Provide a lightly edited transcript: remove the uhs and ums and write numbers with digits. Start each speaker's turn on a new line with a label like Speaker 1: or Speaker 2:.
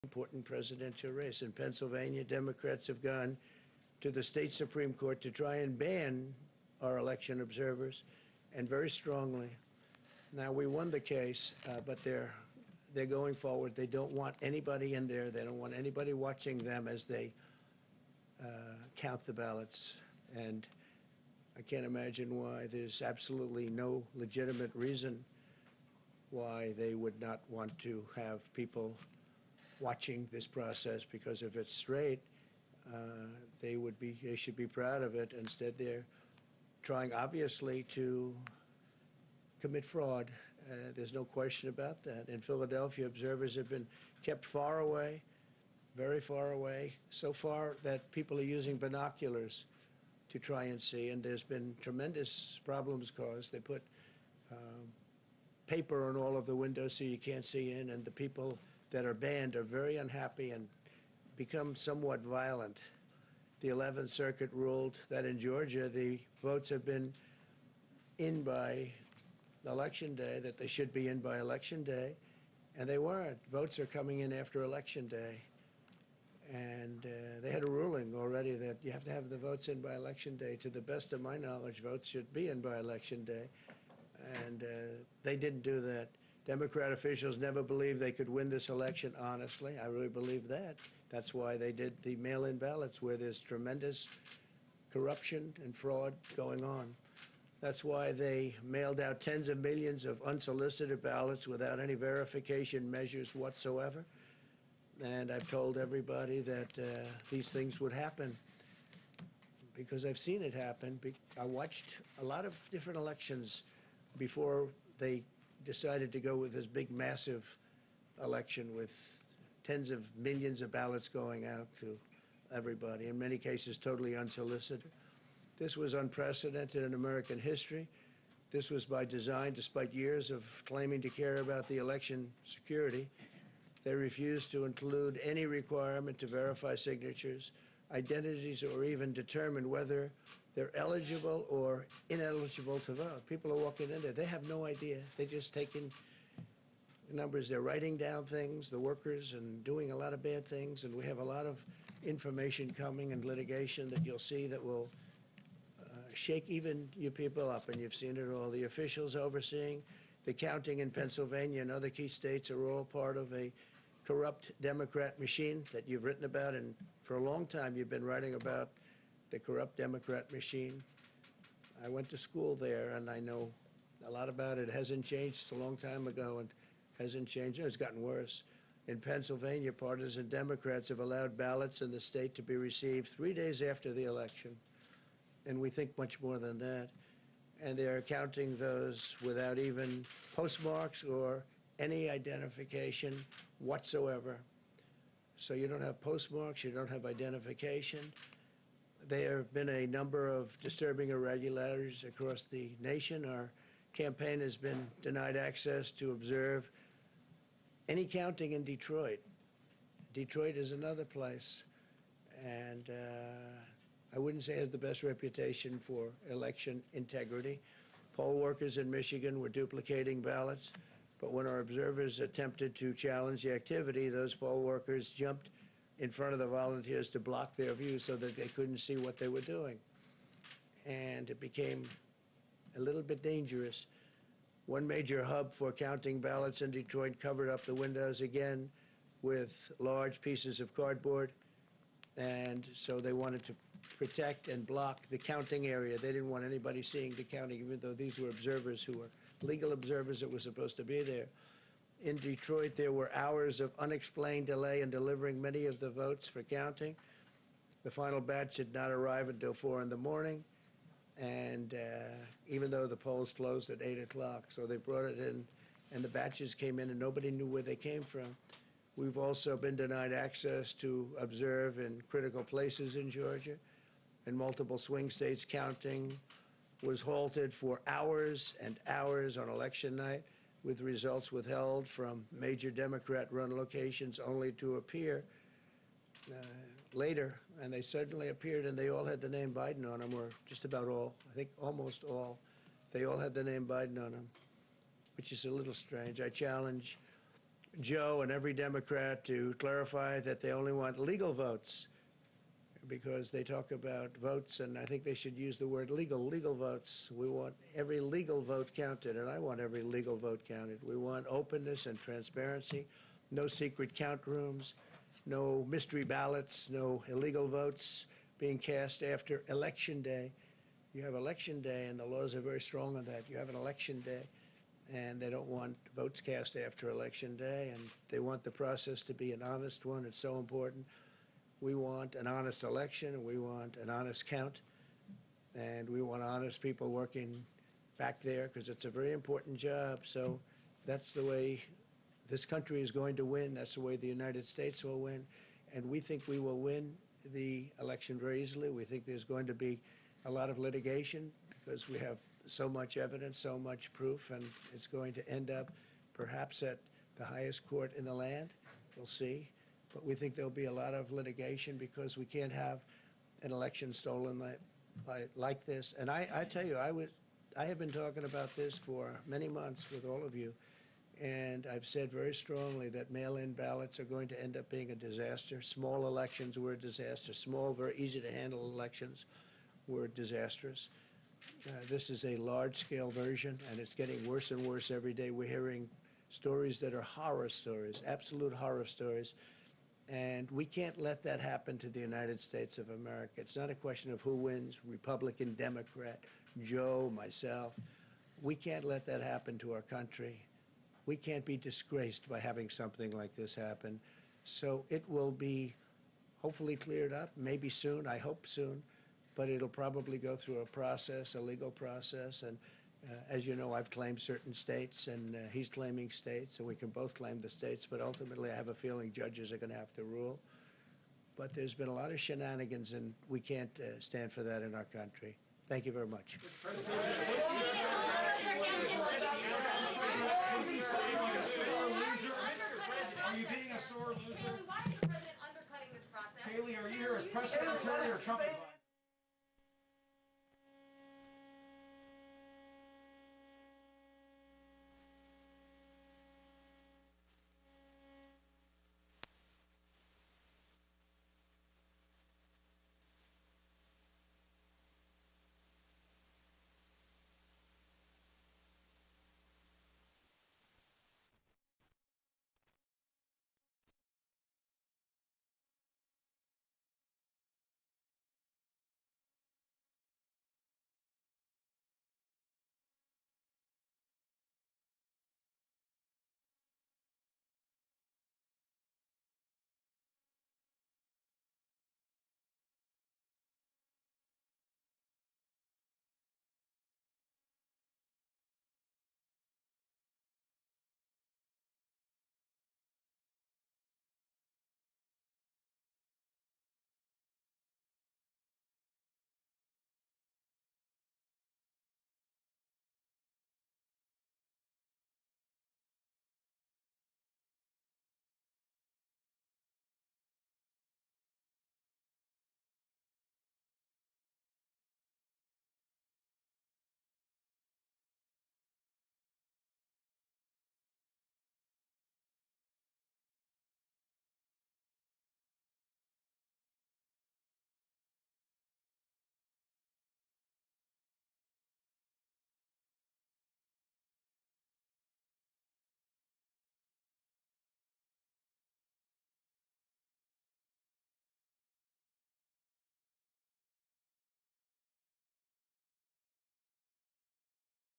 Speaker 1: important presidential race. In Pennsylvania, Democrats have gone to the state Supreme Court to try and ban our election observers, and very strongly. Now, we won the case, but they're going forward. They don't want anybody in there. They don't want anybody watching them as they count the ballots. And I can't imagine why. There's absolutely no legitimate reason why they would not want to have people watching this process, because if it's straight, they should be proud of it. Instead, they're trying, obviously, to commit fraud. There's no question about that. In Philadelphia, observers have been kept far away, very far away, so far that people are using binoculars to try and see, and there's been tremendous problems caused. They put paper on all of the windows so you can't see in, and the people that are banned are very unhappy and become somewhat violent. The 11th Circuit ruled that in Georgia the votes have been in by Election Day, that they should be in by Election Day, and they weren't. Votes are coming in after Election Day. And they had a ruling already that you have to have the votes in by Election Day. To the best of my knowledge, votes should be in by Election Day. And they didn't do that. Democrat officials never believed they could win this election, honestly. I really believe that. That's why they did the mail-in ballots, where there's tremendous corruption and fraud going on. That's why they mailed out tens of millions of unsolicited ballots without any verification measures whatsoever. And I've told everybody that these things would happen because I've seen it happen. I watched a lot of different elections before they decided to go with this big, massive election with tens of millions of ballots going out to everybody, in many cases totally unsolicited. This was unprecedented in American history. This was by design, despite years of claiming to care about the election security. They refused to include any requirement to verify signatures, identities, or even determine whether they're eligible or ineligible to vote. People are walking in there. They have no idea. They're just taking numbers. They're writing down things, the workers, and doing a lot of bad things. And we have a lot of information coming and litigation that you'll see that will shake even you people up. And you've seen it all. The officials overseeing the counting in Pennsylvania and other key states are all part of a corrupt Democrat machine that you've written about, and for a long time you've been writing about the corrupt Democrat machine. I went to school there, and I know a lot about it. It hasn't changed. It's a long time ago, and hasn't changed. It's gotten worse. In Pennsylvania, partisan Democrats have allowed ballots in the state to be received 3 days after the election, and we think much more than that. And they're counting those without even postmarks or any identification whatsoever. So you don't have postmarks, you don't have identification. There have been a number of disturbing irregularities across the nation. Our campaign has been denied access to observe any counting in Detroit. Detroit is another place, and I wouldn't say it has the best reputation for election integrity. Poll workers in Michigan were duplicating ballots, but when our observers attempted to challenge the activity, those poll workers jumped in front of the volunteers to block their view so that they couldn't see what they were doing. And it became a little bit dangerous. One major hub for counting ballots in Detroit covered up the windows again with large pieces of cardboard. And so they wanted to protect and block the counting area. They didn't want anybody seeing the counting, even though these were observers who were legal observers that were supposed to be there. In Detroit, there were hours of unexplained delay in delivering many of the votes for counting. The final batch did not arrive until 4 in the morning, and even though the polls closed at 8 o'clock. So they brought it in, and the batches came in, and nobody knew where they came from. We've also been denied access to observe in critical places in Georgia. In multiple swing states, counting was halted for hours and hours on election night, with results withheld from major Democrat-run locations only to appear later. And they suddenly appeared, and they all had the name Biden on them, or just about all. I think almost all. They all had the name Biden on them, which is a little strange. I challenge Joe and every Democrat to clarify that they only want legal votes, because they talk about votes, and I think they should use the word legal votes. We want every legal vote counted, and I want every legal vote counted. We want openness and transparency, no secret count rooms, no mystery ballots, no illegal votes being cast after Election Day. You have Election Day, and the laws are very strong on that. You have an Election Day, and they don't want votes cast after Election Day, and they want the process to be an honest one. It's so important. We want an honest election, and we want an honest count, and we want honest people working back there, because it's a very important job. So that's the way this country is going to win. That's the way the United States will win, and we think we will win the election very easily. We think there's going to be a lot of litigation because we have so much evidence, so much proof, and it's going to end up perhaps at the highest court in the land. We'll see. But we think there'll be a lot of litigation because we can't have an election stolen like this. And I tell you, I have been talking about this for many months with all of you, and I've said very strongly that mail-in ballots are going to end up being a disaster. Small elections were a disaster. Small, very easy to handle elections were disastrous. This is a large-scale version, and it's getting worse and worse every day. We're hearing stories that are horror stories, absolute horror stories. And we can't let that happen to the United States of America. It's not a question of who wins, Republican, Democrat, Joe, myself. We can't let that happen to our country. We can't be disgraced by having something like this happen. So it will be hopefully cleared up, maybe soon, I hope soon, but it'll probably go through a process, a legal process. And as you know, I've claimed certain states, and he's claiming states, and we can both claim the states, but ultimately I have a feeling judges are going to have to rule. But there's been a lot of shenanigans, and we can't stand for that in our country. Thank you very much.
Speaker 2: Are you being a sore loser?
Speaker 3: Why is the president undercutting this process?
Speaker 2: Haley, are you here as press secretary or Trump advisor?